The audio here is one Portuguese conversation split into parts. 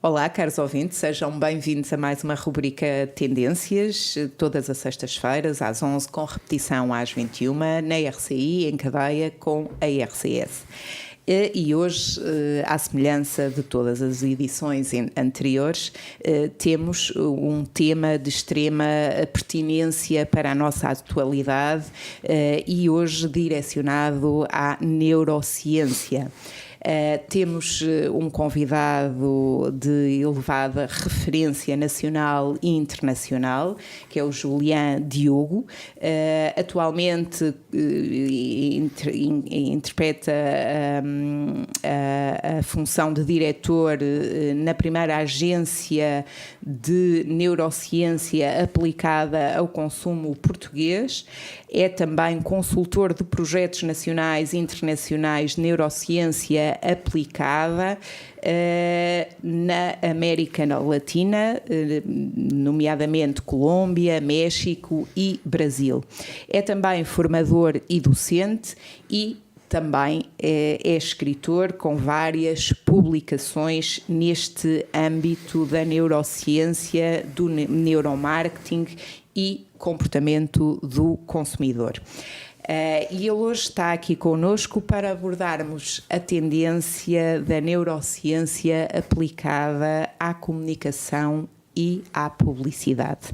Olá, caros ouvintes, sejam bem-vindos a mais uma rubrica Tendências, todas as sextas-feiras, às 11, com repetição às 21, na RCI, em cadeia com a RCS. E hoje, à semelhança de todas as edições anteriores, temos um tema de extrema pertinência para a nossa atualidade e hoje direcionado à neurociência. Temos um convidado de elevada referência nacional e internacional, que é o Julián Diogo. Atualmente interpreta a função de diretor na primeira agência de neurociência aplicada ao consumo português. É também consultor de projetos nacionais e internacionais de neurociência aplicada na América Latina, nomeadamente Colômbia, México e Brasil. É também formador e docente e também é escritor com várias publicações neste âmbito da neurociência, do neuromarketing e comportamento do consumidor. E ele hoje está aqui connosco para abordarmos a tendência da neurociência aplicada à comunicação e à publicidade.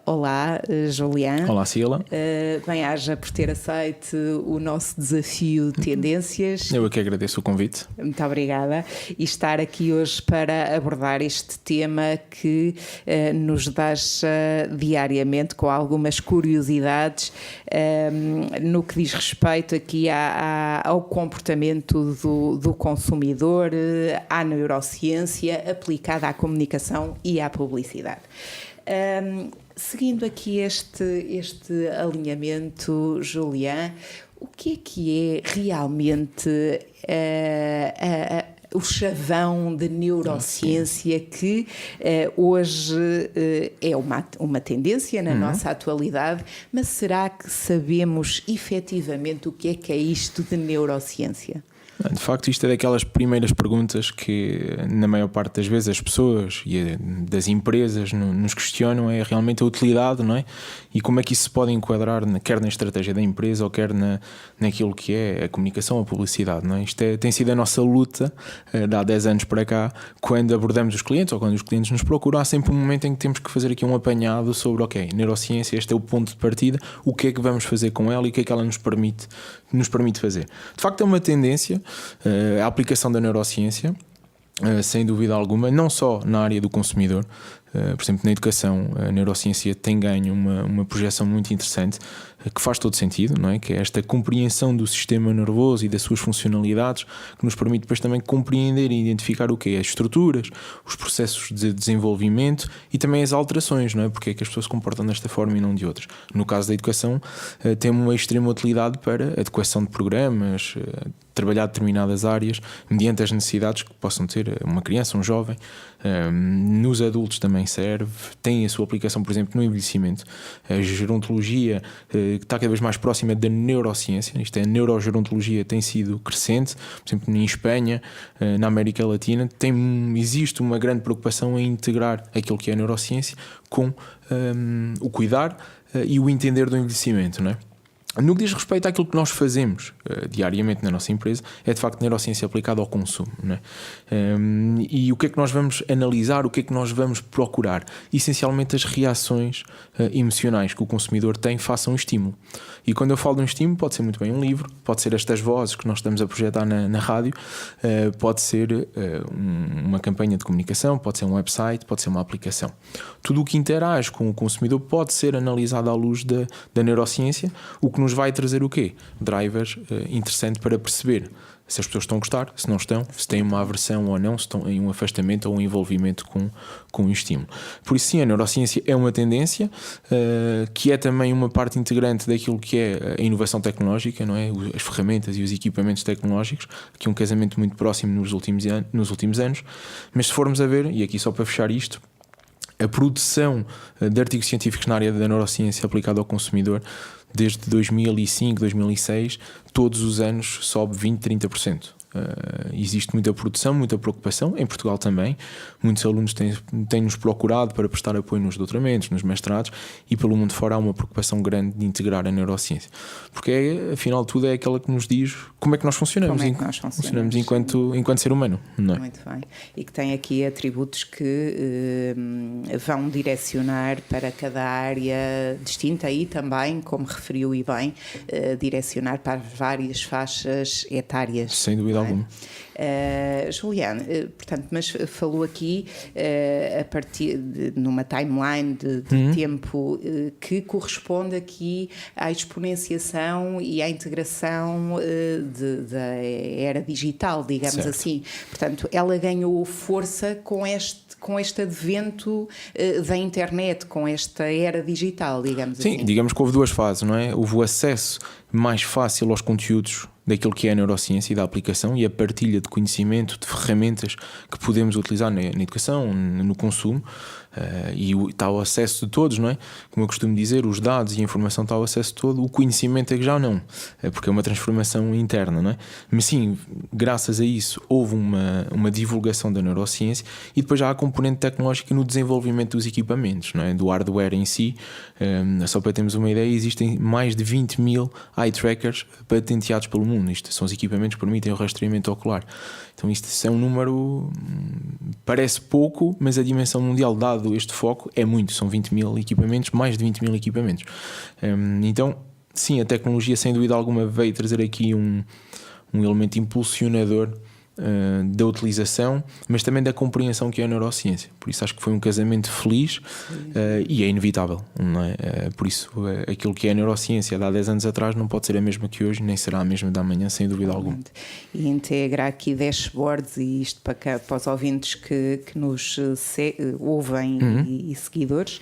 Olá, Julián. Olá, Ciela. Bem-aja por ter aceito o nosso desafio de Tendências. Eu aqui agradeço o convite. Muito obrigada. E estar aqui hoje para abordar este tema que nos deixa diariamente com algumas curiosidades no que diz respeito aqui ao comportamento do consumidor, à neurociência aplicada à comunicação e à publicidade. Seguindo aqui este alinhamento, Julián, o que é realmente o chavão de neurociência que hoje é uma tendência na nossa atualidade, mas será que sabemos efetivamente o que é isto de neurociência? De facto, isto é daquelas primeiras perguntas que, na maior parte das vezes, as pessoas e das empresas nos questionam, é realmente a utilidade, não é? E como é que isso se pode enquadrar, quer na estratégia da empresa ou quer naquilo que é a comunicação, a publicidade, não é? Isto tem sido a nossa luta de há 10 anos para cá, quando abordamos os clientes ou quando os clientes nos procuram, há sempre um momento em que temos que fazer aqui um apanhado sobre, neurociência, este é o ponto de partida, o que é que vamos fazer com ela e o que é que ela nos permite fazer. De facto, é uma tendência a aplicação da neurociência, sem dúvida alguma, não só na área do consumidor. Por exemplo, na educação, a neurociência tem ganho uma projeção muito interessante, que faz todo sentido, não é? Que é esta compreensão do sistema nervoso e das suas funcionalidades, que nos permite depois também compreender e identificar o que é as estruturas, os processos de desenvolvimento e também as alterações, não é? Porque é que as pessoas se comportam desta forma e não de outras. No caso da educação, tem uma extrema utilidade para a adequação de programas, trabalhar determinadas áreas mediante as necessidades que possam ter uma criança, um jovem. Nos adultos também serve, tem a sua aplicação, por exemplo, no envelhecimento. A gerontologia que está cada vez mais próxima da neurociência, isto é, a neurogerontologia tem sido crescente, por exemplo, em Espanha, na América Latina, existe uma grande preocupação em integrar aquilo que é a neurociência com o cuidar e o entender do envelhecimento, não é? No que diz respeito àquilo que nós fazemos diariamente na nossa empresa, é de facto neurociência aplicada ao consumo, não é? E o que é que nós vamos analisar, o que é que nós vamos procurar? Essencialmente as reações emocionais que o consumidor tem face a um estímulo. E quando eu falo de um estímulo, pode ser muito bem um livro, pode ser estas vozes que nós estamos a projetar na rádio, pode ser uma campanha de comunicação, pode ser um website, pode ser uma aplicação. Tudo o que interage com o consumidor pode ser analisado à luz da neurociência, o que nos vai trazer o quê? Drivers interessantes para perceber se as pessoas estão a gostar, se não estão, se têm uma aversão ou não, se estão em um afastamento ou um envolvimento com o estímulo. Por isso sim, a neurociência é uma tendência que é também uma parte integrante daquilo que é a inovação tecnológica, não é? As ferramentas e os equipamentos tecnológicos, que é um casamento muito próximo nos últimos anos, mas se formos a ver, e aqui só para fechar isto, a produção de artigos científicos na área da neurociência aplicada ao consumidor desde 2005, 2006, todos os anos sobe 20-30%. Existe muita produção, muita preocupação, em Portugal também. Muitos alunos têm-nos procurado para prestar apoio nos doutoramentos, nos mestrados, e pelo mundo fora há uma preocupação grande de integrar a neurociência, porque afinal de tudo é aquela que nos diz como é que nós funcionamos, enquanto ser humano, não é? Muito bem. E que tem aqui atributos que vão direcionar para cada área distinta e também, como referiu e bem, direcionar para várias faixas etárias. Sem dúvida alguma. Juliana, portanto, mas falou aqui a partir numa timeline de tempo que corresponde aqui à exponenciação e à integração da era digital, digamos certo. Assim. Portanto, ela ganhou força com este advento da internet, com esta era digital, digamos assim. Sim, digamos que houve duas fases, não é? Houve o acesso mais fácil aos conteúdos daquilo que é a neurociência e da aplicação, e a partilha de conhecimento, de ferramentas que podemos utilizar na educação, no consumo, e está ao acesso de todos, não é? Como eu costumo dizer, os dados e a informação está ao acesso de todo, o conhecimento é que já não, porque é uma transformação interna, não é? Mas sim, graças a isso houve uma divulgação da neurociência, e depois já há a componente tecnológica no desenvolvimento dos equipamentos, não é? Do hardware em si. Só para termos uma ideia, existem mais de 20 mil eye trackers patenteados pelo mundo. Isto são os equipamentos que permitem o rastreamento ocular. Então isto é um número, parece pouco, mas a dimensão mundial, dado este foco, é muito. São 20 mil equipamentos, mais de 20 mil equipamentos. Então, sim, a tecnologia sem dúvida alguma veio trazer aqui um elemento impulsionador da utilização, mas também da compreensão que é a neurociência. Por isso acho que foi um casamento feliz, e é inevitável, não é? Por isso aquilo que é a neurociência de há 10 anos atrás não pode ser a mesma que hoje, nem será a mesma da amanhã, sem dúvida alguma. E integra aqui dashboards, e isto para os ouvintes que nos ouvem e seguidores,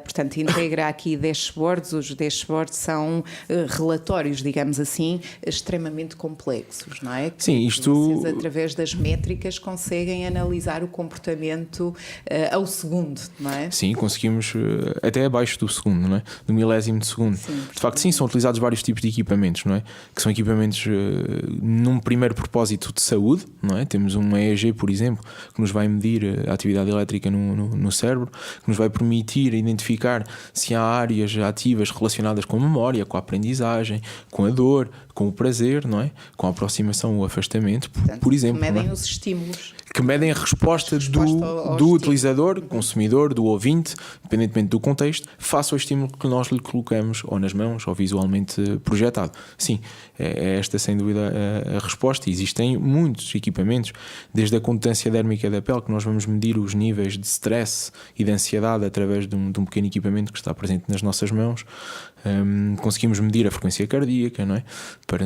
portanto integra aqui dashboards. Os dashboards são relatórios, digamos assim, extremamente complexos, não é? Sim, isto... Vocês, através das métricas, conseguem analisar o comportamento ao segundo, não é? Sim, conseguimos até abaixo do segundo, não é? Do milésimo de segundo. Sim, de facto, sim, são utilizados vários tipos de equipamentos, não é? Que são equipamentos num primeiro propósito de saúde, não é? Temos um EEG, por exemplo, que nos vai medir a atividade elétrica no cérebro, que nos vai permitir identificar se há áreas ativas relacionadas com a memória, com a aprendizagem, com a dor, com o prazer, não é? Com a aproximação ou afastamento, portanto, por exemplo. Que medem os estímulos. Que medem a resposta do utilizador, do consumidor, do ouvinte, independentemente do contexto, face ao estímulo que nós lhe colocamos, ou nas mãos, ou visualmente projetado. Sim, é esta sem dúvida a resposta. Existem muitos equipamentos, desde a condutância dérmica da pele, que nós vamos medir os níveis de stress e de ansiedade através de um pequeno equipamento que está presente nas nossas mãos. Conseguimos medir a frequência cardíaca, não é? Para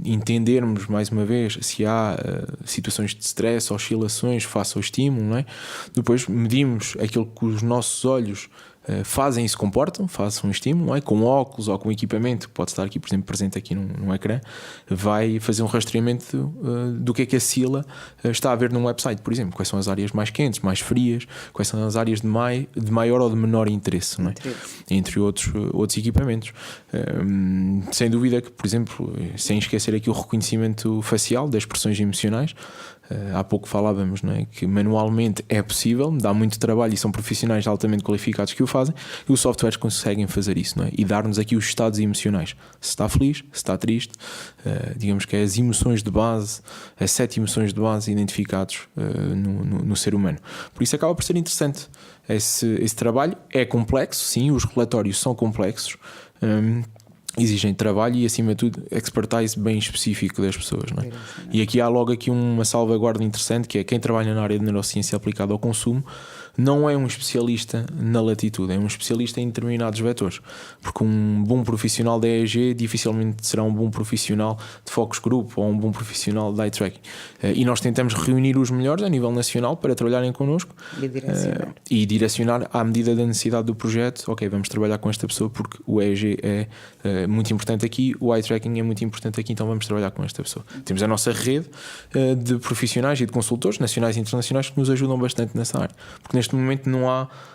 entendermos mais uma vez se há situações de stress, oscilações face ao estímulo, não é? Depois medimos aquilo que os nossos olhos fazem e se comportam, fazem um estímulo, não é? Com óculos ou com equipamento que pode estar aqui, por exemplo, presente aqui num ecrã, vai fazer um rastreamento do que é que a Sila está a ver num website, por exemplo. Quais são as áreas mais quentes, mais frias, quais são as áreas de maior ou de menor interesse, não é? Entre outros equipamentos. Sem dúvida que, por exemplo, sem esquecer aqui o reconhecimento facial das expressões emocionais. Há pouco falávamos, não é? Que manualmente é possível, dá muito trabalho e são profissionais altamente qualificados que o fazem, e os softwares conseguem fazer isso, não é? E dar-nos aqui os estados emocionais, se está feliz, se está triste, digamos que é as emoções de base, as 7 emoções de base identificados no ser humano. Por isso acaba por ser interessante esse trabalho. É complexo, sim, os relatórios são complexos, exigem trabalho e, acima de tudo, expertise bem específico das pessoas, não é? E aqui há logo uma salvaguarda interessante, que é quem trabalha na área de neurociência aplicada ao consumo não é um especialista na latitude, é um especialista em determinados vetores, porque um bom profissional da EEG dificilmente será um bom profissional de focus group ou um bom profissional de eye tracking, e nós tentamos reunir os melhores a nível nacional para trabalharem connosco e direcionar à medida da necessidade do projeto. Ok, vamos trabalhar com esta pessoa porque o EEG é muito importante aqui, o eye tracking é muito importante aqui, então vamos trabalhar com esta pessoa. Temos a nossa rede de profissionais e de consultores nacionais e internacionais que nos ajudam bastante nessa área, porque neste neste momento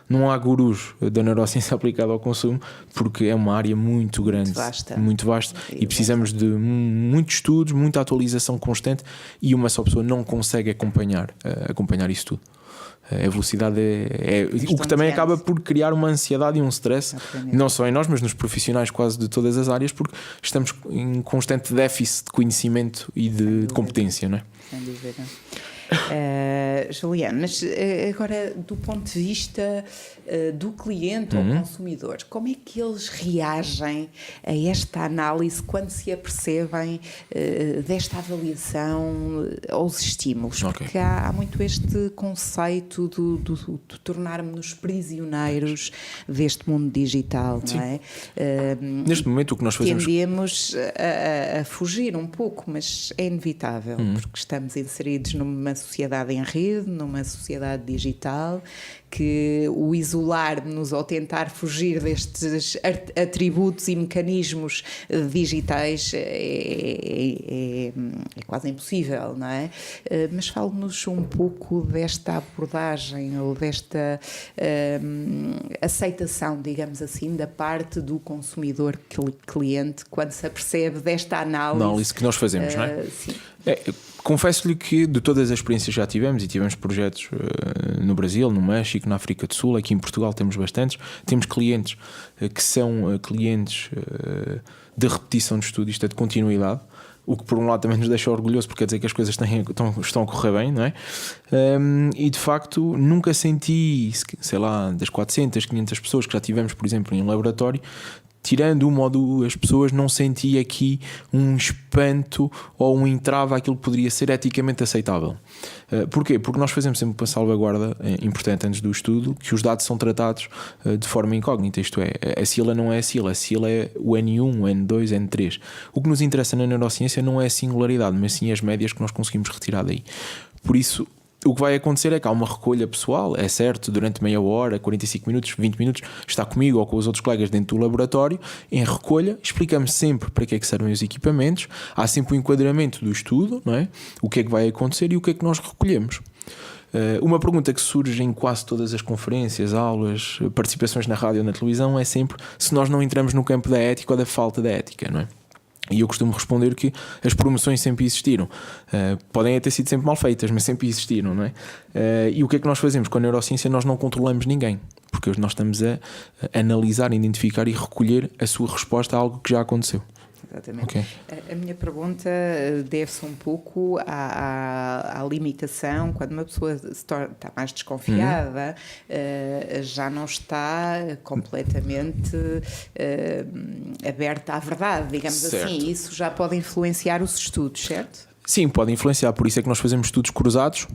não há gurus da neurociência aplicada ao consumo, porque é uma área muito grande, muito vasta, e precisamos de muitos estudos, muita atualização constante, e uma só pessoa não consegue acompanhar isso tudo. A velocidade é o que também acaba por criar uma ansiedade e um stress, não só em nós, mas nos profissionais quase de todas as áreas, porque estamos em constante déficit de conhecimento e de competência, não é? Sem dúvida. Juliana, mas agora do ponto de vista do cliente ou consumidor, como é que eles reagem a esta análise quando se apercebem desta avaliação aos estímulos? Porque há muito este conceito de tornarmos-nos prisioneiros deste mundo digital, não é? Neste momento o que nós fazemos... Tendemos a fugir um pouco, mas é inevitável, porque estamos inseridos numa sociedade em rede, numa sociedade digital, que o isolar-nos ou tentar fugir destes atributos e mecanismos digitais é quase impossível, não é? Mas fale-nos um pouco desta abordagem ou desta aceitação, digamos assim, da parte do consumidor cliente quando se apercebe desta análise que nós fazemos, não é? Sim. Confesso-lhe que de todas as experiências que já tivemos, e tivemos projetos no Brasil, no México, na África do Sul, aqui em Portugal temos bastantes, temos clientes que são clientes de repetição de estudo, isto é, de continuidade, o que por um lado também nos deixa orgulhoso, porque quer dizer que as coisas estão a correr bem, não é? E de facto nunca senti, sei lá, das 400, 500 pessoas que já tivemos, por exemplo, em um laboratório, tirando uma ou duas pessoas, não senti aqui um espanto ou um entrave àquilo que poderia ser eticamente aceitável. Porquê? Porque nós fazemos sempre uma salvaguarda importante antes do estudo, que os dados são tratados de forma incógnita, isto é, a sigla não é a sigla é o N1, o N2, o N3. O que nos interessa na neurociência não é a singularidade, mas sim as médias que nós conseguimos retirar daí. Por isso, o que vai acontecer é que há uma recolha pessoal, é certo, durante meia hora, 45 minutos, 20 minutos, está comigo ou com os outros colegas dentro do laboratório, em recolha, explicamos sempre para que é que servem os equipamentos, há sempre o enquadramento do estudo, não é? O que é que vai acontecer e o que é que nós recolhemos. Uma pergunta que surge em quase todas as conferências, aulas, participações na rádio ou na televisão é sempre se nós não entramos no campo da ética ou da falta de ética, não é? E eu costumo responder que as promoções sempre existiram. Podem ter sido sempre mal feitas, mas sempre existiram, não é? E o que é que nós fazemos? Com a neurociência nós não controlamos ninguém, porque nós estamos a analisar, identificar e recolher a sua resposta a algo que já aconteceu. Exatamente. Okay. A minha pergunta deve-se um pouco à limitação, quando uma pessoa está mais desconfiada, já não está completamente aberta à verdade, digamos certo. Assim. Isso já pode influenciar os estudos, certo? Sim, pode influenciar, por isso é que nós fazemos estudos cruzados,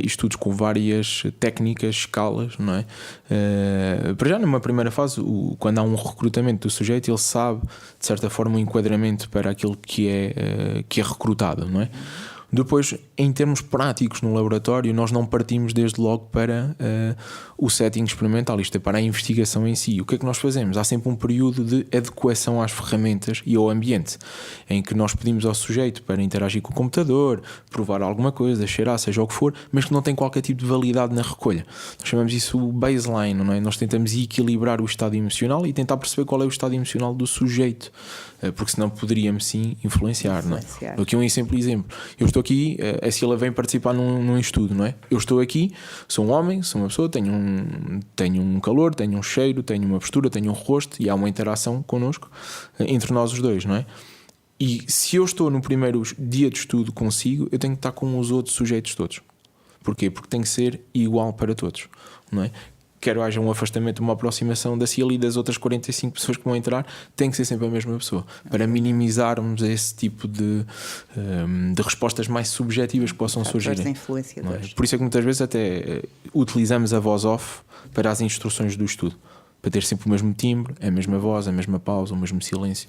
estudos com várias técnicas, escalas, não é? Para já numa primeira fase, quando há um recrutamento do sujeito, ele sabe de certa forma o enquadramento para aquilo que é recrutado, não é? Depois, em termos práticos no laboratório, nós não partimos desde logo para o setting experimental, isto é, para a investigação em si. O que é que nós fazemos? Há sempre um período de adequação às ferramentas e ao ambiente, em que nós pedimos ao sujeito para interagir com o computador, provar alguma coisa, cheirar, seja o que for, mas que não tem qualquer tipo de validade na recolha. Nós chamamos isso o baseline, não é? Nós tentamos equilibrar o estado emocional e tentar perceber qual é o estado emocional do sujeito, porque senão poderíamos sim influenciar. Não é? Dou aqui um simples exemplo. Eu estou aqui, a Cila vem participar num estudo, não é? Eu estou aqui, sou um homem, sou uma pessoa, tenho um calor, tenho um cheiro, tenho uma postura, tenho um rosto e há uma interação connosco entre nós os dois, não é? E se eu estou no primeiro dia de estudo consigo, eu tenho que estar com os outros sujeitos todos. Porquê? Porque tem que ser igual para todos, não é? Quer haja um afastamento, uma aproximação da CIL e das outras 45 pessoas que vão entrar, tem que ser sempre a mesma pessoa, para minimizarmos esse tipo de respostas mais subjetivas que possam surgir. É? Por isso é que muitas vezes até utilizamos a voz off para as instruções do estudo, para ter sempre o mesmo timbre, a mesma voz, a mesma pausa, o mesmo silêncio,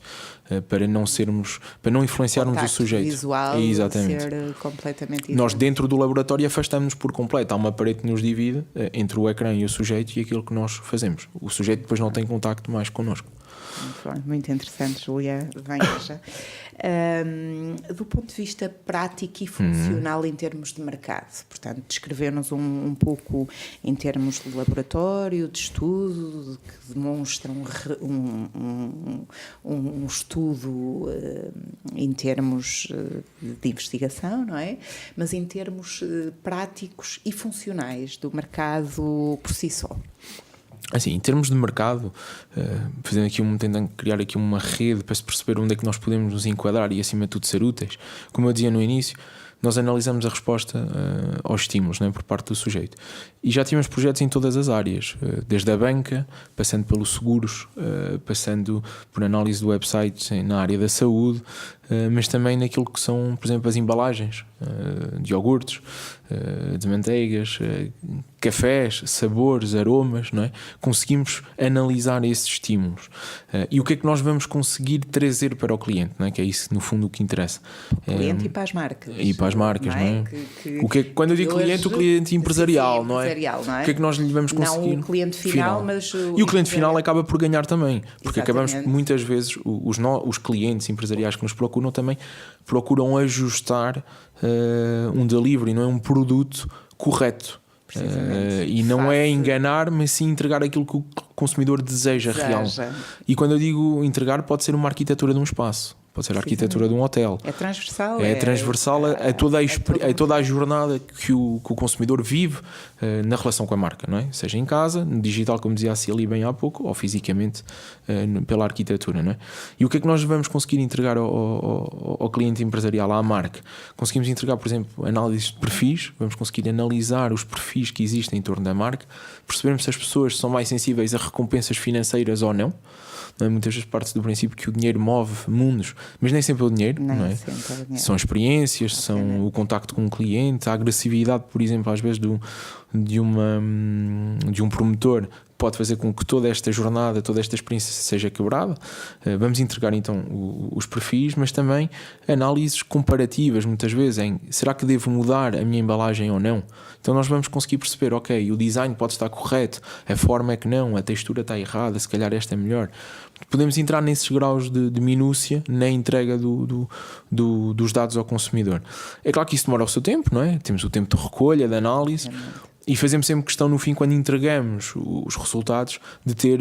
para não influenciarmos o sujeito. Visual, exatamente. Ser completamente nós dentro do laboratório afastamos-nos por completo. Há uma parede que nos divide entre o ecrã e o sujeito e aquilo que nós fazemos. O sujeito depois não tem contacto mais connosco. Muito interessante, Julia. Bem, já. Do ponto de vista prático e funcional em termos de mercado. Portanto, descrever-nos um pouco em termos de laboratório, de estudo, que demonstram um estudo em termos de investigação, não é? Mas em termos práticos e funcionais do mercado por si só. Assim, em termos de mercado, tentando criar aqui uma rede para se perceber onde é que nós podemos nos enquadrar e, acima de tudo, ser úteis. Como eu dizia no início, nós analisamos a resposta aos estímulos, né, por parte do sujeito. E já tínhamos projetos em todas as áreas, desde a banca, passando pelos seguros, passando por análise de websites na área da saúde, mas também naquilo que são, por exemplo, as embalagens de iogurtes, de manteigas, cafés, sabores, aromas, não é? Conseguimos analisar esses estímulos. E o que é que nós vamos conseguir trazer para o cliente, não é? Que é isso, no fundo, o que interessa. O cliente e para as marcas. E para as marcas, não é? Quando eu digo cliente, o cliente empresarial, não é? Não é? O que é que nós lhe vamos conseguir? Não o cliente final, mas e o cliente final acaba por ganhar também, porque Exatamente. acabamos muitas vezes, os clientes empresariais que nos procuram também procuram ajustar um delivery, não é um produto correto. E não é enganar, mas sim entregar aquilo que o consumidor deseja real. E quando eu digo entregar, pode ser uma arquitetura de um espaço, pode ser a arquitetura de um hotel. É transversal. É transversal a toda a jornada que o consumidor vive na relação com a marca, não é? Seja em casa, no digital, como dizia a Cília bem há pouco, ou fisicamente pela arquitetura, não é? E o que é que nós vamos conseguir entregar ao cliente empresarial, à marca? Conseguimos entregar, por exemplo, análises de perfis, vamos conseguir analisar os perfis que existem em torno da marca, percebermos se as pessoas são mais sensíveis a recompensas financeiras ou não. Muitas vezes parte do princípio que o dinheiro move mundos, mas nem sempre é o dinheiro, não é? São experiências, são o contacto com o cliente, a agressividade, por exemplo, às vezes de um promotor pode fazer com que toda esta jornada, toda esta experiência seja quebrada. Vamos entregar então os perfis, mas também análises comparativas, muitas vezes, em será que devo mudar a minha embalagem ou não? Então nós vamos conseguir perceber, ok, o design pode estar correto, a forma é que não, a textura está errada, se calhar esta é melhor. Podemos entrar nesses graus de minúcia na entrega dos dados ao consumidor. É claro que isso demora o seu tempo, não é? Temos o tempo de recolha, de análise. E fazemos sempre questão no fim, quando entregamos os resultados, de ter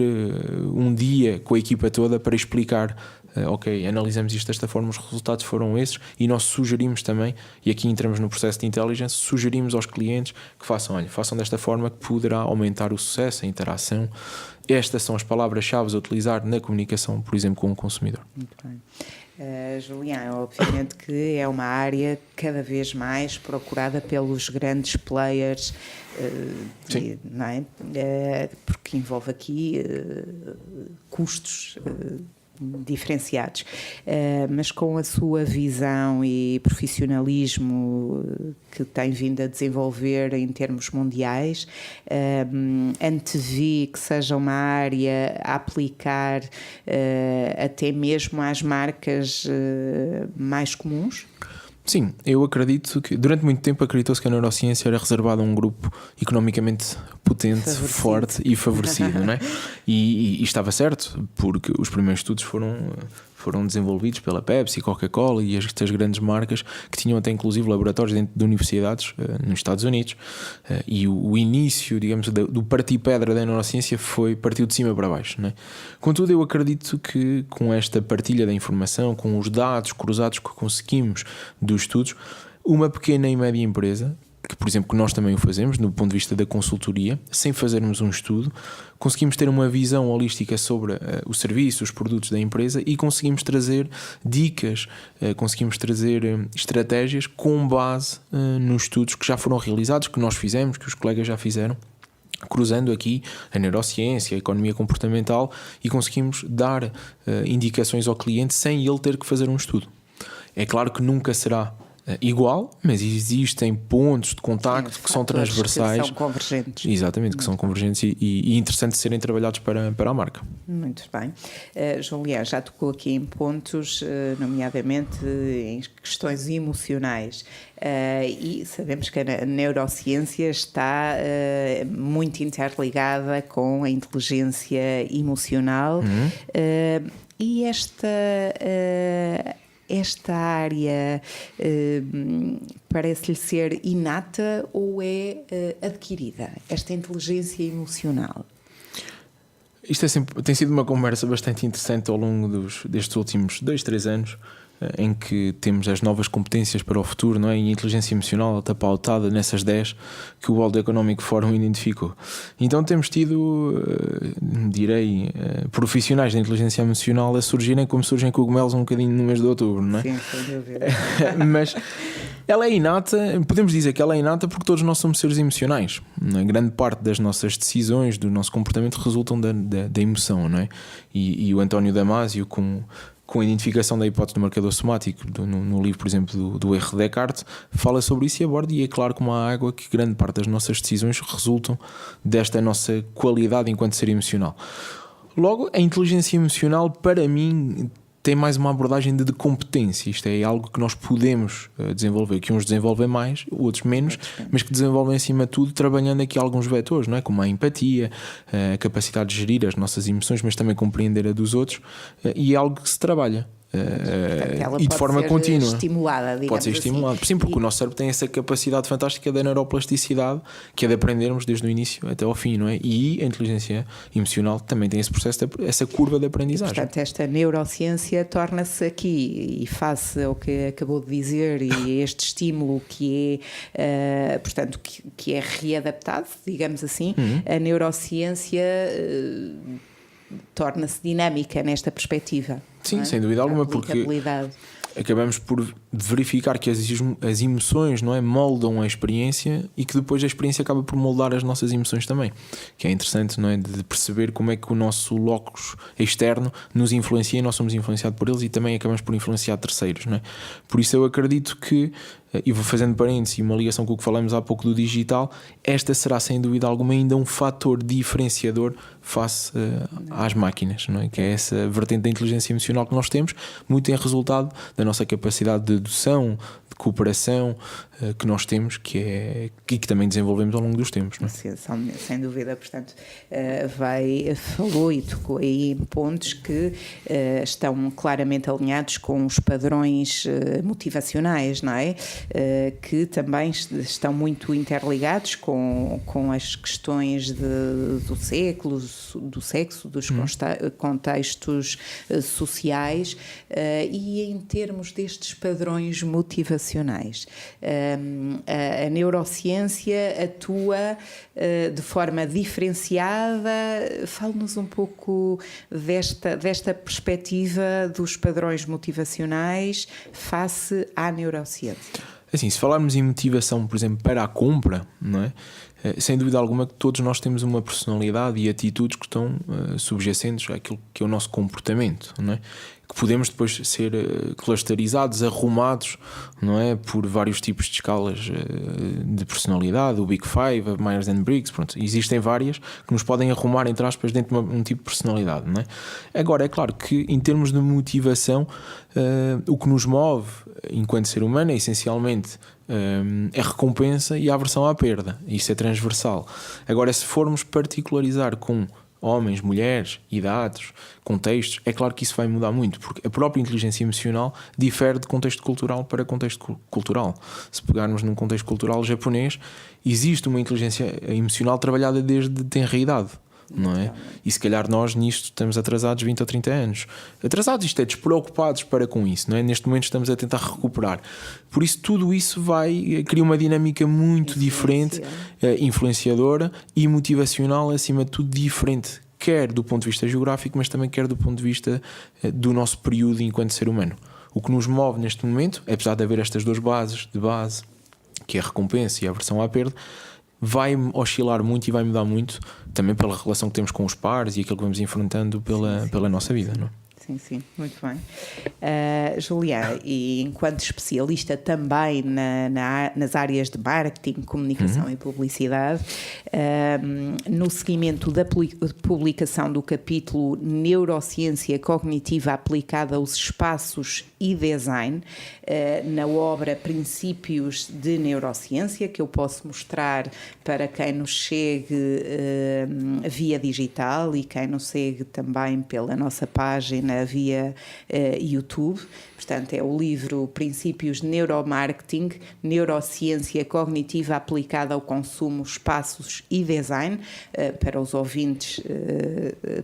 um dia com a equipa toda para explicar, ok, analisamos isto desta forma, os resultados foram esses, e nós sugerimos também, e aqui entramos no processo de intelligence, sugerimos aos clientes que façam desta forma, que poderá aumentar o sucesso, a interação. Estas são as palavras-chave a utilizar na comunicação, por exemplo, com o consumidor. Muito bem. Julián, obviamente que é uma área cada vez mais procurada pelos grandes players, não é? Porque envolve aqui custos diferenciados, mas com a sua visão e profissionalismo que tem vindo a desenvolver em termos mundiais, antevê que seja uma área a aplicar até mesmo às marcas mais comuns? Sim, eu acredito que durante muito tempo acreditou-se que a neurociência era reservada a um grupo economicamente potente, forte e favorecido, não é? E estava certo, porque os primeiros estudos foram desenvolvidos pela Pepsi, Coca-Cola e estas grandes marcas que tinham até inclusive laboratórios dentro de universidades nos Estados Unidos, e o início, digamos, do partir-pedra da neurociência partiu de cima para baixo, não é? Contudo, eu acredito que com esta partilha da informação, com os dados cruzados que conseguimos dos estudos, uma pequena e média empresa, que por exemplo que nós também o fazemos do ponto de vista da consultoria, sem fazermos um estudo, conseguimos ter uma visão holística sobre o serviço, os produtos da empresa, e conseguimos trazer dicas, conseguimos trazer estratégias com base nos estudos que já foram realizados, que nós fizemos, que os colegas já fizeram, cruzando aqui a neurociência, a economia comportamental, e conseguimos dar indicações ao cliente sem ele ter que fazer um estudo. É claro que nunca será igual, mas existem pontos de contacto que são transversais, que são convergentes. Exatamente, que são convergentes e interessantes de serem trabalhados para a marca. Muito bem. Julián, já tocou aqui em pontos, nomeadamente em questões emocionais, e sabemos que a neurociência está muito interligada com a inteligência emocional, e esta área parece-lhe ser inata ou é adquirida, esta inteligência emocional? Isto tem sido uma conversa bastante interessante ao longo destes últimos 2-3 anos, em que temos as novas competências para o futuro, não é? E a inteligência emocional está pautada nessas 10 que o World Economic Forum identificou. Então temos tido, profissionais da inteligência emocional a surgirem como surgem cogumelos um bocadinho no mês de outubro, não é? Sim, sem dúvida. Mas ela é inata, podemos dizer que ela é inata porque todos nós somos seres emocionais, não é? Grande parte das nossas decisões, do nosso comportamento resultam da emoção, não é? E o António Damasio, com a identificação da hipótese do marcador somático no livro, por exemplo, do erro de Descartes, fala sobre isso e aborda, e é claro como a água, que grande parte das nossas decisões resultam desta nossa qualidade enquanto ser emocional. Logo, a inteligência emocional, para mim, tem mais uma abordagem de competência. Isto é algo que nós podemos desenvolver, que uns desenvolvem mais, outros menos, mas que desenvolvem acima de tudo trabalhando aqui alguns vetores, não é? Como a empatia, a capacidade de gerir as nossas emoções, mas também compreender a dos outros, e é algo que se trabalha. Portanto, E de forma contínua. Pode ser estimulada. Sim, porque o nosso cérebro tem essa capacidade fantástica da neuroplasticidade, que é de aprendermos desde o início até ao fim, não é? E a inteligência emocional também tem esse processo, essa curva de aprendizagem. Portanto, esta neurociência torna-se aqui, e face ao que acabou de dizer, e este estímulo que é, portanto, que é readaptado, digamos assim, a neurociência torna-se dinâmica nesta perspectiva. Sim, sem dúvida alguma, porque acabamos por verificar que as emoções, não é, moldam a experiência, e que depois a experiência acaba por moldar as nossas emoções também, que é interessante, não é, de perceber como é que o nosso locus externo nos influencia e nós somos influenciados por eles, e também acabamos por influenciar terceiros, não é? Por isso eu acredito que, e vou fazendo parênteses e uma ligação com o que falamos há pouco do digital, esta será sem dúvida alguma ainda um fator diferenciador face às máquinas, não é? Que é essa vertente da inteligência emocional que nós temos, muito em resultado da nossa capacidade de dedução, de cooperação que nós temos, que também desenvolvemos ao longo dos tempos, não é? Sim, sem dúvida. Portanto, falou e tocou aí em pontos que estão claramente alinhados com os padrões motivacionais, não é? Que também estão muito interligados com as questões do sexo, dos contextos sociais, e em termos destes padrões motivacionais. A neurociência atua de forma diferenciada. Fale-nos um pouco desta perspectiva dos padrões motivacionais face à neurociência. Assim, se falarmos em motivação, por exemplo, para a compra, não é? Sem dúvida alguma que todos nós temos uma personalidade e atitudes que estão subjacentes àquilo que é o nosso comportamento, não é? Que podemos depois ser clusterizados, arrumados, não é? Por vários tipos de escalas de personalidade, o Big Five, a Myers-Briggs, pronto, existem várias que nos podem arrumar, entre aspas, dentro de um tipo de personalidade, não é? Agora, é claro que em termos de motivação, o que nos move enquanto ser humano é essencialmente a recompensa e a aversão à perda. Isso é transversal. Agora, se formos particularizar com homens, mulheres, idades, contextos, é claro que isso vai mudar muito, porque a própria inteligência emocional difere de contexto cultural para contexto cultural. Se pegarmos num contexto cultural japonês, existe uma inteligência emocional trabalhada desde tenra idade, não é? E se calhar nós nisto estamos atrasados 20 ou 30 anos. Atrasados, isto é, despreocupados para com isso, não é? Neste momento estamos a tentar recuperar. Por isso tudo isso cria uma dinâmica muito diferente, influenciadora e motivacional, acima de tudo diferente, quer do ponto de vista geográfico, mas também quer do ponto de vista do nosso período enquanto ser humano. O que nos move neste momento, apesar de haver estas duas bases, que é a recompensa e a aversão à perda, vai oscilar muito e vai mudar muito, também pela relação que temos com os pares e aquilo que vamos enfrentando pela nossa vida, não é? Sim, muito bem. Juliana, e enquanto especialista também nas áreas de marketing, comunicação e publicidade, no seguimento da publicação do capítulo Neurociência Cognitiva aplicada aos espaços e design, na obra Princípios de Neurociência, que eu posso mostrar para quem nos chegue via digital e quem nos segue também pela nossa página via YouTube. Portanto, é o livro Princípios de Neuromarketing, Neurociência Cognitiva Aplicada ao Consumo, Espaços e Design. Para os ouvintes,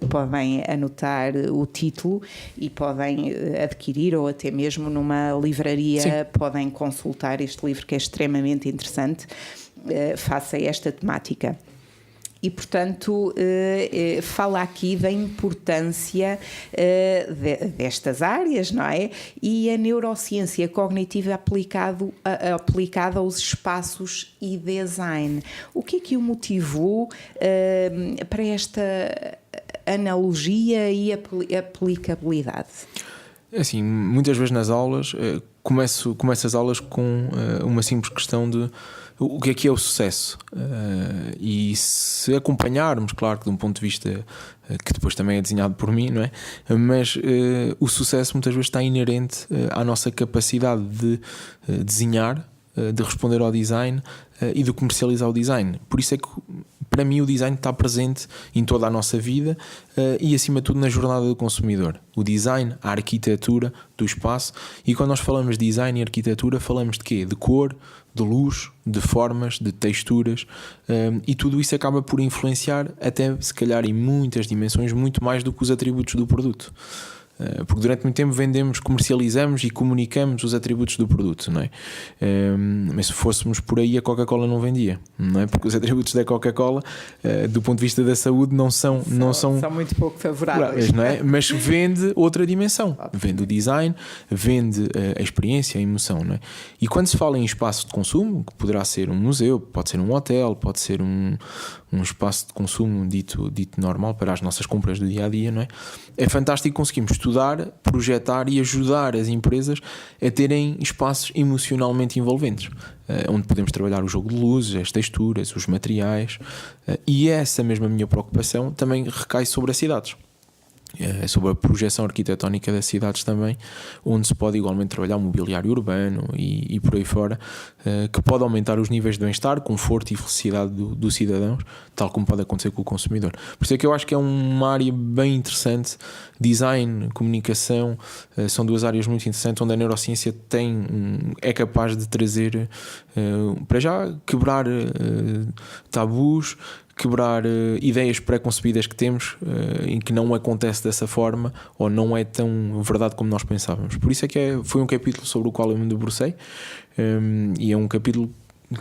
podem anotar o título e podem adquirir, ou até mesmo numa livraria. Sim. Podem consultar este livro, que é extremamente interessante face a esta temática. E, portanto, fala aqui da importância destas áreas, não é? E a neurociência cognitiva aplicada aos espaços e design. O que é que o motivou para esta analogia e aplicabilidade? Assim, muitas vezes nas aulas, começo as aulas com uma simples questão de o que é o sucesso, e se acompanharmos, claro que de um ponto de vista que depois também é desenhado por mim, não é? Mas o sucesso muitas vezes está inerente à nossa capacidade de desenhar, de responder ao design e de comercializar o design. Por isso é que para mim o design está presente em toda a nossa vida e acima de tudo na jornada do consumidor. O design, a arquitetura do espaço. E quando nós falamos de design e arquitetura, falamos de quê? De cor, de luz, de formas, de texturas, e tudo isso acaba por influenciar até se calhar em muitas dimensões muito mais do que os atributos do produto. Porque durante muito tempo vendemos, comercializamos e comunicamos os atributos do produto, não é? Mas se fôssemos por aí, a Coca-Cola não vendia, não é? Porque os atributos da Coca-Cola, do ponto de vista da saúde, não são muito pouco favoráveis, não é? Mas vende outra dimensão, vende o design, vende a experiência, a emoção, não é? E quando se fala em espaço de consumo, que poderá ser um museu, pode ser um hotel, pode ser um espaço de consumo dito normal para as nossas compras do dia a dia, não é? É fantástico conseguirmos estudar, projetar e ajudar as empresas a terem espaços emocionalmente envolventes, onde podemos trabalhar o jogo de luzes, as texturas, os materiais, e essa mesma minha preocupação também recai sobre as cidades. Sobre a projeção arquitetónica das cidades também, onde se pode igualmente trabalhar o mobiliário urbano e por aí fora, que pode aumentar os níveis de bem-estar, conforto e felicidade dos cidadãos, tal como pode acontecer com o consumidor. Por isso é que eu acho que é uma área bem interessante. Design, comunicação, são duas áreas muito interessantes, onde a neurociência é capaz de trazer, para já, quebrar tabus, quebrar ideias pré-concebidas que temos, em que não acontece dessa forma ou não é tão verdade como nós pensávamos. Por isso é que foi um capítulo sobre o qual eu me debrucei, e é um capítulo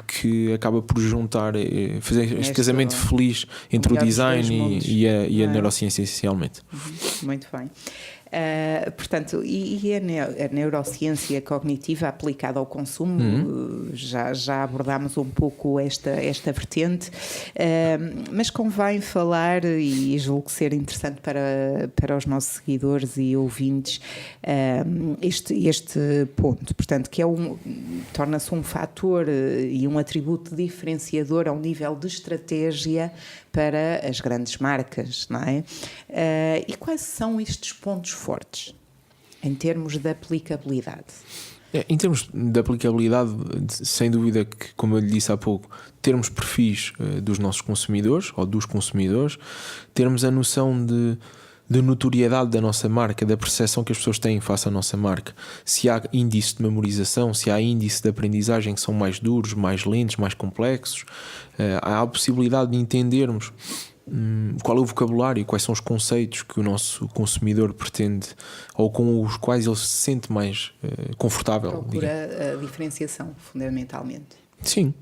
que acaba por juntar, fazer este casamento feliz entre o design e a neurociência, essencialmente. Muito bem. Portanto, e a neurociência cognitiva aplicada ao consumo, já abordámos um pouco esta vertente, mas convém falar, e julgo ser interessante para os nossos seguidores e ouvintes, este ponto, portanto, que torna-se um fator e um atributo diferenciador ao nível de estratégia para as grandes marcas, não é? E quais são estes pontos fortes em termos de aplicabilidade? Em termos de aplicabilidade, sem dúvida que, como eu lhe disse há pouco, termos perfis dos nossos consumidores ou dos consumidores, termos a noção de notoriedade da nossa marca, da percepção que as pessoas têm face à nossa marca, se há índice de memorização, se há índice de aprendizagem que são mais duros, mais lentos, mais complexos, há a possibilidade de entendermos qual é o vocabulário, quais são os conceitos que o nosso consumidor pretende ou com os quais ele se sente mais confortável. Procura a diferenciação, fundamentalmente. Sim.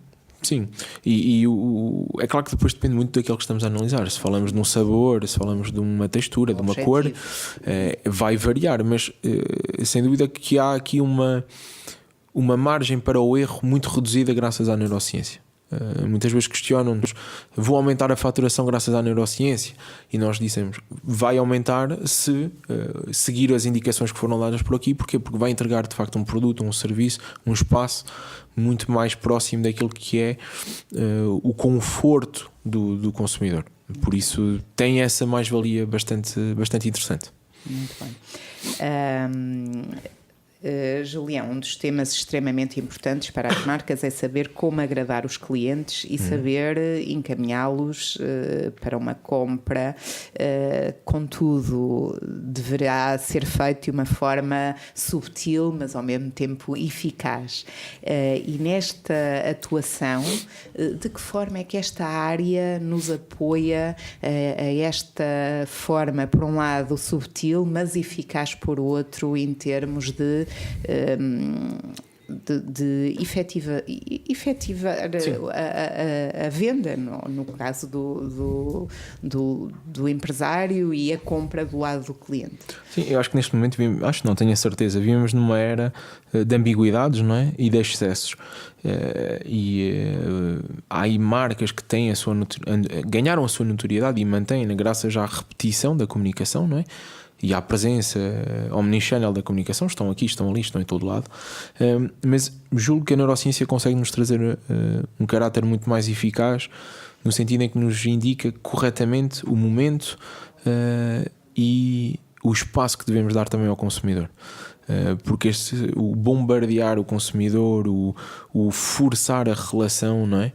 É claro que depois depende muito daquilo que estamos a analisar. Se falamos de um sabor, se falamos de uma textura, de uma cor, vai variar, mas sem dúvida que há aqui uma margem para o erro muito reduzida graças à neurociência. Muitas vezes questionam-nos: vou aumentar a faturação graças à neurociência? E nós dissemos: vai aumentar se seguir as indicações que foram dadas por aqui. Porquê? Porque vai entregar de facto um produto, um serviço, um espaço muito mais próximo daquilo que é o conforto do consumidor. Por isso tem essa mais-valia bastante interessante. Muito bem. Julião, um dos temas extremamente importantes para as marcas é saber como agradar os clientes e saber encaminhá-los para uma compra. Contudo, deverá ser feito de uma forma subtil, mas ao mesmo tempo eficaz. E nesta atuação, de que forma é que esta área nos apoia a esta forma, por um lado, subtil, mas eficaz por outro, em termos de efetivar a venda, no caso do empresário, e a compra do lado do cliente? Sim, eu acho que neste momento, não tenho a certeza, vivemos numa era de ambiguidades, não é? E de excessos. Há aí marcas que têm ganharam a sua notoriedade e mantêm-na graças à repetição da comunicação, não é? E à presença omnichannel da comunicação. Estão aqui, estão ali, estão em todo lado. Mas julgo que a neurociência consegue nos trazer um caráter muito mais eficaz, no sentido em que nos indica corretamente o momento e o espaço que devemos dar também ao consumidor. Porque o bombardear o consumidor, o forçar a relação, não é?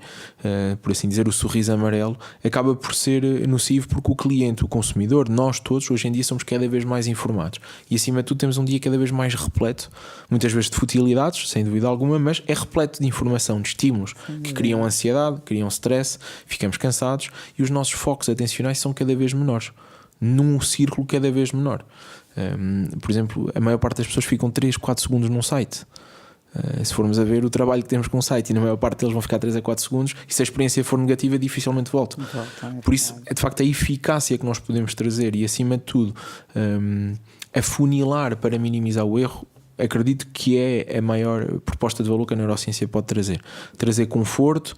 Por assim dizer, o sorriso amarelo, acaba por ser nocivo, porque o cliente, o consumidor, nós todos hoje em dia somos cada vez mais informados e, acima de tudo, temos um dia cada vez mais repleto, muitas vezes de futilidades, sem dúvida alguma, mas é repleto de informação, de estímulos que criam ansiedade, criam stress, ficamos cansados e os nossos focos atencionais são cada vez menores, num círculo cada vez menor. Por exemplo, a maior parte das pessoas ficam 3, 4 segundos num site. Se formos a ver o trabalho que temos com o site, e na maior parte deles vão ficar 3 a 4 segundos, e se a experiência for negativa, dificilmente voltam. Por isso, é de facto a eficácia que nós podemos trazer e, acima de tudo, afunilar para minimizar o erro. Acredito que é a maior proposta de valor que a neurociência pode trazer conforto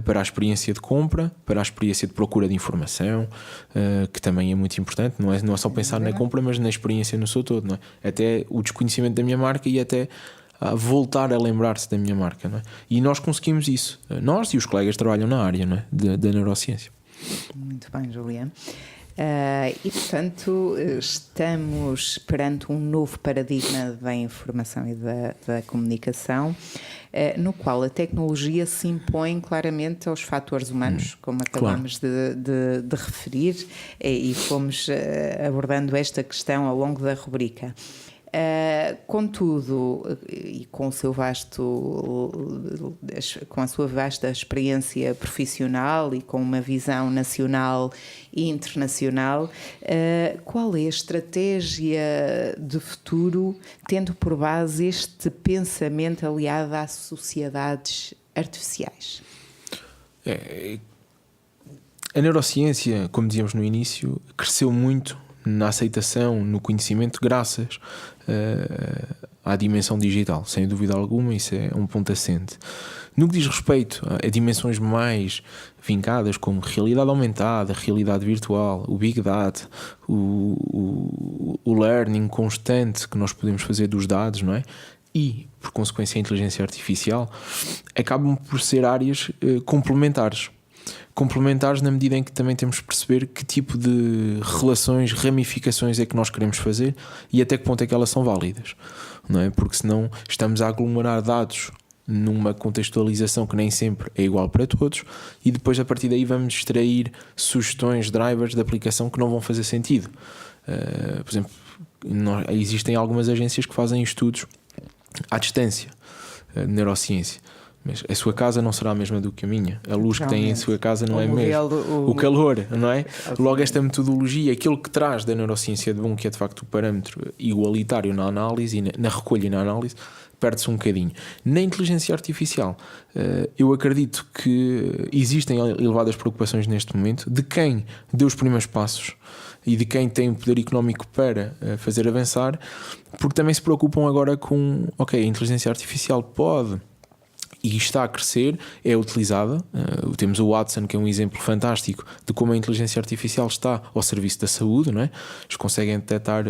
para a experiência de compra, para a experiência de procura de informação, que também é muito importante. Não é só pensar na compra, mas na experiência no seu todo, não é? Até o desconhecimento da minha marca e até a voltar a lembrar-se da minha marca, não é? E nós conseguimos isso, nós e os colegas que trabalham na área, não é? da neurociência. Muito bem, Julião. E portanto estamos perante um novo paradigma da informação e da comunicação, no qual a tecnologia se impõe claramente aos fatores humanos, como acabamos de referir, e fomos abordando esta questão ao longo da rubrica. Contudo, e com a sua vasta experiência profissional e com uma visão nacional e internacional, qual é a estratégia de futuro, tendo por base este pensamento aliado às sociedades artificiais? A neurociência, como dizíamos no início, cresceu muito na aceitação, no conhecimento, graças à dimensão digital, sem dúvida alguma. Isso é um ponto assente. No que diz respeito a dimensões mais vincadas, como realidade aumentada, realidade virtual, o Big Data, o learning constante que nós podemos fazer dos dados, não é? E, por consequência, a inteligência artificial, acabam por ser áreas complementares na medida em que também temos de perceber que tipo de relações, ramificações é que nós queremos fazer e até que ponto é que elas são válidas, não é? Porque senão estamos a aglomerar dados numa contextualização que nem sempre é igual para todos, e depois a partir daí vamos extrair sugestões, drivers de aplicação que não vão fazer sentido. Por exemplo, existem algumas agências que fazem estudos à distância de neurociência, mas a sua casa não será a mesma do que a minha. A luz que tem em sua casa não é a mesma. O calor, não é? Logo, esta metodologia, aquilo que traz da neurociência de bom, que é de facto o parâmetro igualitário na análise, na recolha e na análise, perde-se um bocadinho. Na inteligência artificial, eu acredito que existem elevadas preocupações neste momento de quem deu os primeiros passos e de quem tem o poder económico para fazer avançar, porque também se preocupam agora com, a inteligência artificial pode e está a crescer, é utilizada. Temos o Watson, que é um exemplo fantástico de como a inteligência artificial está ao serviço da saúde, não é? Eles conseguem detectar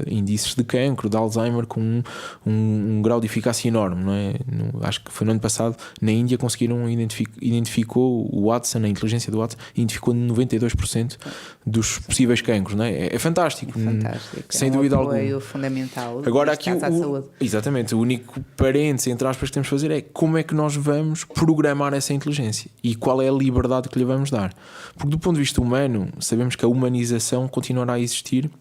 índices de cancro, de Alzheimer com um grau de eficácia enorme, não é? Acho que foi no ano passado, na Índia conseguiram identificou o Watson, a inteligência do Watson, identificou 92% dos possíveis cancros, não é? É fantástico. Sem dúvida alguma. É um apoio fundamental. Agora aqui exatamente, o único parênteses entre aspas que temos de fazer é como é que nós vamos programar essa inteligência e qual é a liberdade que lhe vamos dar. Porque do ponto de vista humano, sabemos que a humanização continuará a existir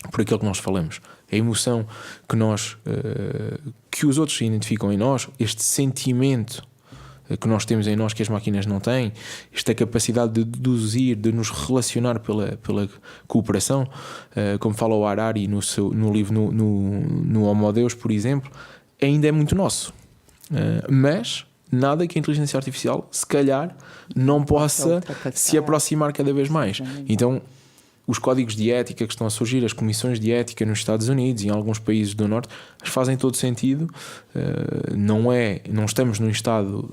por aquilo que nós falamos. A emoção que nós que os outros identificam em nós, este sentimento que nós temos em nós que as máquinas não têm, esta capacidade de deduzir, de nos relacionar pela cooperação, como fala o Harari no livro no Homo Deus, por exemplo, ainda é muito nosso. Mas nada que a inteligência artificial se calhar não possa se aproximar cada vez mais. Então os códigos de ética que estão a surgir, as comissões de ética nos Estados Unidos e em alguns países do Norte, fazem todo sentido. Não estamos num estado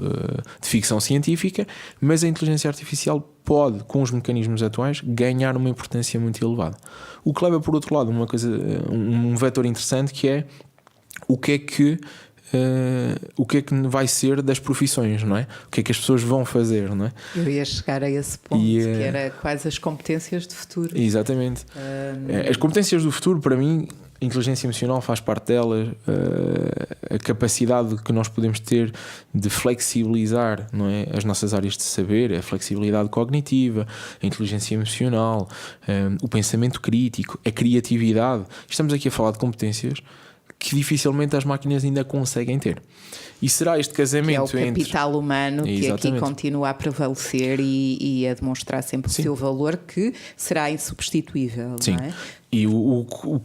de ficção científica, mas a inteligência artificial pode, com os mecanismos atuais, ganhar uma importância muito elevada. O que leva, por outro lado, um vetor interessante, que é o que é que vai ser das profissões, não é? O que é que as pessoas vão fazer, não é? Eu ia chegar a esse ponto, que era quais as competências do futuro. Exatamente. As competências do futuro, para mim, a inteligência emocional faz parte delas, a capacidade que nós podemos ter de flexibilizar, não é, as nossas áreas de saber, a flexibilidade cognitiva, a inteligência emocional, o pensamento crítico, a criatividade. Estamos aqui a falar de competências que dificilmente as máquinas ainda conseguem ter. E será este casamento que é o capital humano que aqui continua a prevalecer e a demonstrar sempre o seu valor, que será insubstituível. Sim. Não é? E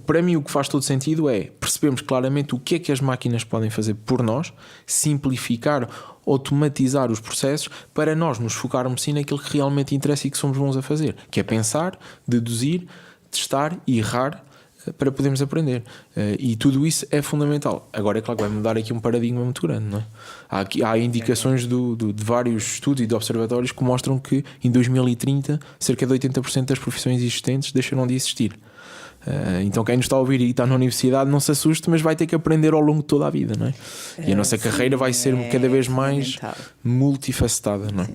para mim o que faz todo sentido é percebermos claramente o que é que as máquinas podem fazer por nós, simplificar, automatizar os processos para nós nos focarmos sim naquilo que realmente interessa e que somos bons a fazer, que é pensar, deduzir, testar e errar para podermos aprender. E tudo isso é fundamental. Agora é claro que vai mudar aqui um paradigma muito grande, não é? Há indicações de vários estudos e de observatórios que mostram que em 2030 cerca de 80% das profissões existentes deixarão de existir. Então quem nos está a ouvir e está na universidade, não se assuste, mas vai ter que aprender ao longo de toda a vida, não é? E a nossa carreira vai ser cada vez mais multifacetada, não é?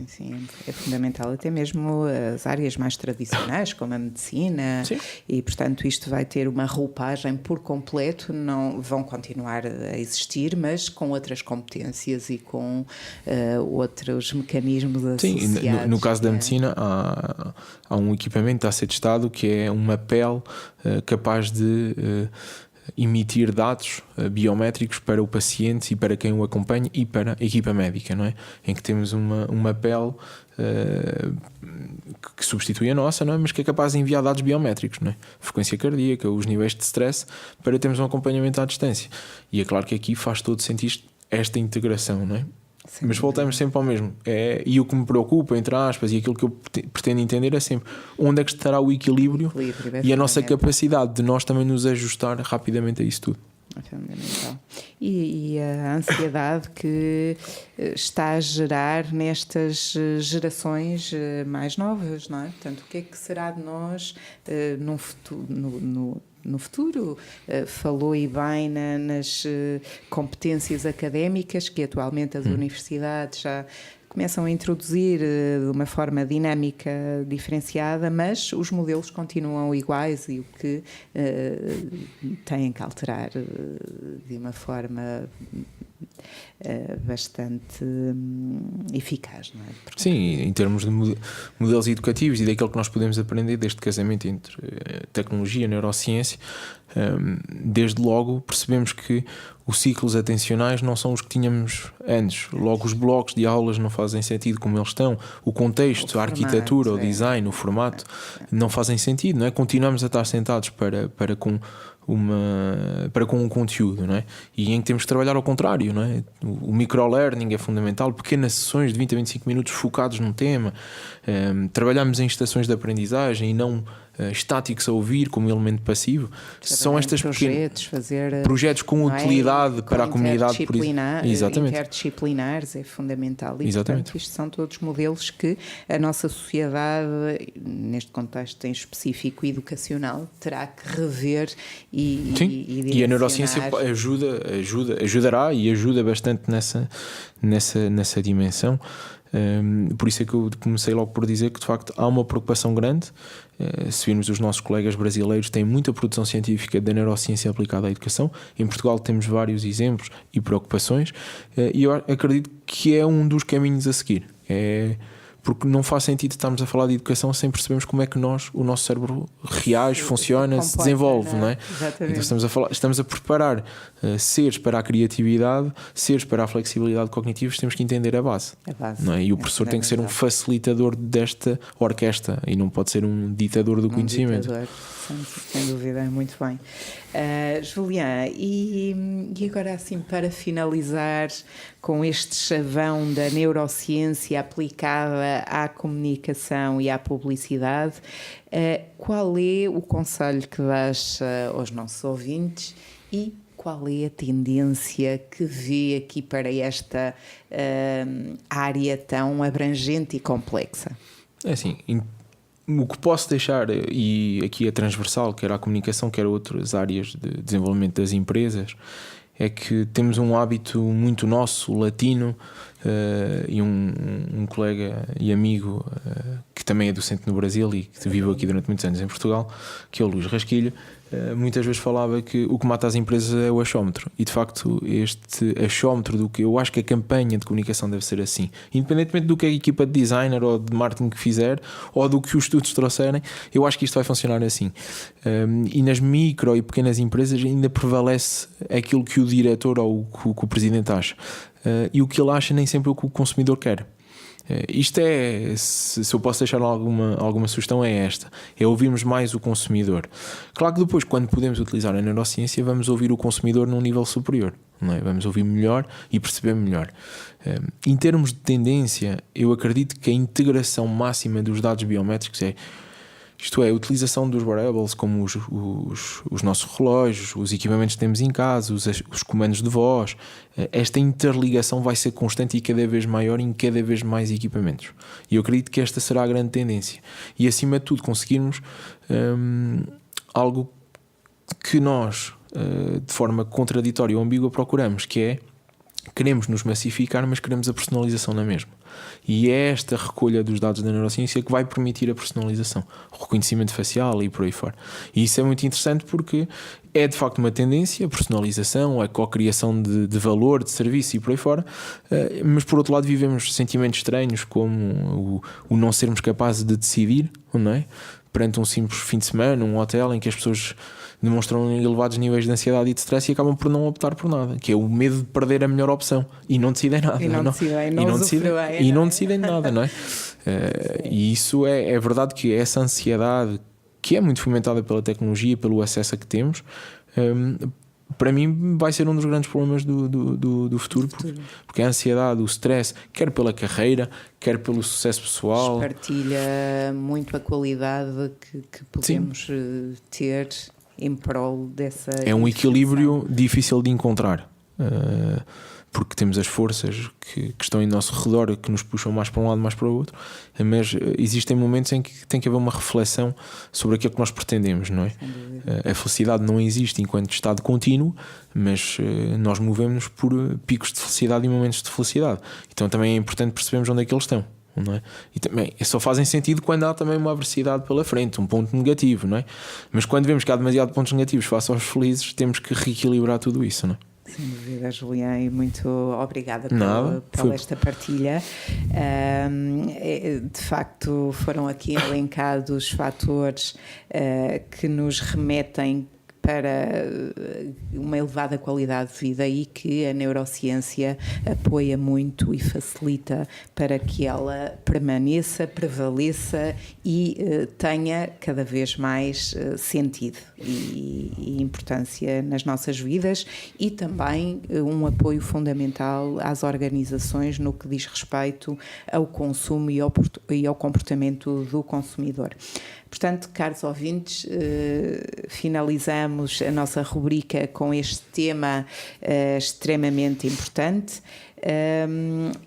Sim. É fundamental, até mesmo as áreas mais tradicionais, como a medicina. Sim. E portanto isto vai ter uma roupagem por completo, não vão continuar a existir, mas com outras competências e com outros mecanismos associados. Sim, no caso da medicina há um equipamento que está a ser testado que é uma pele capaz de emitir dados biométricos para o paciente e para quem o acompanha e para a equipa médica, não é? Em que temos uma pele que substitui a nossa, não é? Mas que é capaz de enviar dados biométricos, não é? Frequência cardíaca, os níveis de stress, para termos um acompanhamento à distância. E é claro que aqui faz todo sentido esta integração, não é? Sim, mas voltamos sempre ao mesmo. E o que me preocupa, entre aspas, e aquilo que eu pretendo entender é sempre onde é que estará o equilíbrio e a nossa capacidade de nós também nos ajustar rapidamente a isso tudo. É fundamental. E a ansiedade que está a gerar nestas gerações mais novas, não é? Portanto, o que é que será de nós num futuro, no futuro? Falou e bem nas competências académicas que atualmente as universidades já começam a introduzir de uma forma dinâmica diferenciada, mas os modelos continuam iguais e o que têm que alterar de uma forma bastante eficaz, não é? Porque... Sim, em termos de modelos educativos e daquilo que nós podemos aprender deste casamento entre tecnologia e neurociência, desde logo percebemos que os ciclos atencionais não são os que tínhamos antes. Logo os blocos de aulas não fazem sentido como eles estão, o contexto, a arquitetura, o design, o formato não fazem sentido, não é? Continuamos a estar sentados para com um conteúdo, não é? E em que temos que trabalhar ao contrário, não é? O microlearning é fundamental, pequenas sessões de 20 a 25 minutos focados num tema, trabalhamos em estações de aprendizagem e não estáticos a ouvir, como elemento passivo. São estas projetos com utilidade para a comunidade. Interdisciplinares é fundamental. E, portanto, isto são todos modelos que a nossa sociedade, neste contexto em específico educacional, terá que rever e a neurociência ajudará e ajuda bastante nessa dimensão. Por isso é que eu comecei logo por dizer que de facto há uma preocupação grande. Se virmos os nossos colegas brasileiros, têm muita produção científica da neurociência aplicada à educação. Em Portugal temos vários exemplos e preocupações, e eu acredito que é um dos caminhos a seguir. Porque não faz sentido estarmos a falar de educação sem percebermos como é que o nosso cérebro reage, funciona, se desenvolve, não é? Então estamos a preparar seres para a criatividade, seres para a flexibilidade cognitiva. Temos que entender a base não é? E o professor tem que ser um facilitador desta orquestra e não pode ser um ditador do conhecimento. Sem dúvida, muito bem. Julián, e agora assim, para finalizar com este chavão da neurociência aplicada à comunicação e à publicidade, qual é o conselho que dás aos nossos ouvintes e qual é a tendência que vê aqui para esta área tão abrangente e complexa? É assim, o que posso deixar, e aqui é transversal, quer a comunicação, quer outras áreas de desenvolvimento das empresas, é que temos um hábito muito nosso, latino, e um colega e amigo que também é docente no Brasil e que vive aqui durante muitos anos em Portugal, que é o Luís Rasquilho, muitas vezes falava que o que mata as empresas é o achómetro, e de facto este achómetro do que eu acho que a campanha de comunicação deve ser assim, independentemente do que a equipa de designer ou de marketing que fizer ou do que os estudos trouxerem, eu acho que isto vai funcionar assim. E nas micro e pequenas empresas ainda prevalece aquilo que o diretor ou o que o presidente acha, e o que ele acha nem sempre é o que o consumidor quer. Isto é, se eu posso deixar alguma sugestão, é esta: é ouvirmos mais o consumidor. Claro que depois, quando podemos utilizar a neurociência, vamos ouvir o consumidor num nível superior, não é? Vamos ouvir melhor e perceber melhor. Em termos de tendência, eu acredito que a integração máxima dos dados biométricos isto é, a utilização dos wearables como os nossos relógios, os equipamentos que temos em casa, os comandos de voz. Esta interligação vai ser constante e cada vez maior em cada vez mais equipamentos. E eu acredito que esta será a grande tendência. E acima de tudo conseguirmos algo que nós, de forma contraditória ou ambígua, procuramos, que é: queremos nos massificar, mas queremos a personalização na mesma. E é esta recolha dos dados da neurociência que vai permitir a personalização, o reconhecimento facial e por aí fora. E isso é muito interessante porque é de facto uma tendência, a personalização, a cocriação de valor, de serviço e por aí fora, mas por outro lado vivemos sentimentos estranhos como o não sermos capazes de decidir, não é? Perante um simples fim de semana, um hotel em que as pessoas demonstram elevados níveis de ansiedade e de stress e acabam por não optar por nada, que é o medo de perder a melhor opção e não decidem nada. E não decidem nada, não é? E isso é verdade que essa ansiedade, que é muito fomentada pela tecnologia, pelo acesso a que temos, para mim vai ser um dos grandes problemas do futuro, porque a ansiedade, o stress, quer pela carreira, quer pelo sucesso pessoal, partilha muito a qualidade que podemos ter em prol dessa. É um equilíbrio difícil de encontrar, porque temos as forças que estão em nosso redor, que nos puxam mais para um lado, mais para o outro, mas existem momentos em que tem que haver uma reflexão sobre aquilo que nós pretendemos, não é? A felicidade não existe enquanto estado contínuo, mas nós movemos-nos por picos de felicidade e momentos de felicidade. Então também é importante percebermos onde é que eles estão, não é? E também só fazem sentido quando há também uma adversidade pela frente, um ponto negativo, não é? Mas quando vemos que há demasiado pontos negativos face aos felizes, temos que reequilibrar tudo isso, não é? Sem dúvida, Julián, e muito obrigada pela esta partilha. De facto, foram aqui elencados fatores que nos remetem para uma elevada qualidade de vida e que a neurociência apoia muito e facilita para que ela permaneça, prevaleça e tenha cada vez mais sentido e importância nas nossas vidas, e também um apoio fundamental às organizações no que diz respeito ao consumo e ao comportamento do consumidor. Portanto, caros ouvintes, finalizamos a nossa rubrica com este tema extremamente importante.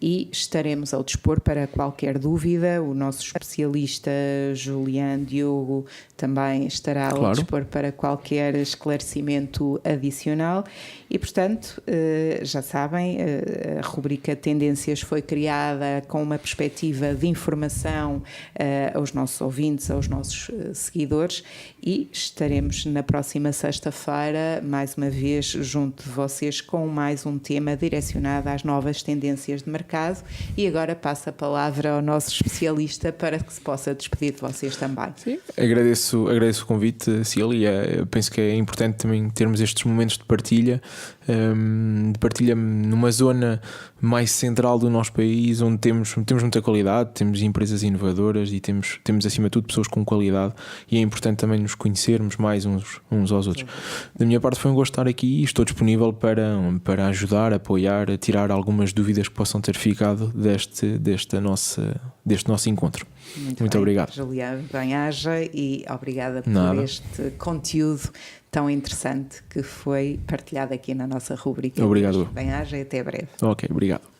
E estaremos ao dispor para qualquer dúvida. O nosso especialista Julián Diogo também estará ao dispor para qualquer esclarecimento adicional. E, portanto, já sabem, a rubrica Tendências foi criada com uma perspectiva de informação aos nossos ouvintes, aos nossos seguidores, e estaremos na próxima sexta-feira, mais uma vez, junto de vocês, com mais um tema direcionado às novas tendências de mercado. E agora passo a palavra ao nosso especialista para que se possa despedir de vocês também. Sim, agradeço o convite, Cília. Penso que é importante também termos estes momentos de partilha numa zona mais central do nosso país, onde temos muita qualidade, temos empresas inovadoras e temos acima de tudo pessoas com qualidade, e é importante também nos conhecermos mais uns aos outros. Da minha parte foi um gosto estar aqui e estou disponível para ajudar, apoiar, tirar algumas dúvidas que possam ter ficado deste nosso encontro. Muito obrigado. Julián, bem-aja, e obrigada por este conteúdo tão interessante que foi partilhado aqui na nossa rubrica. Obrigado. Bem-aja e até breve. Ok, obrigado.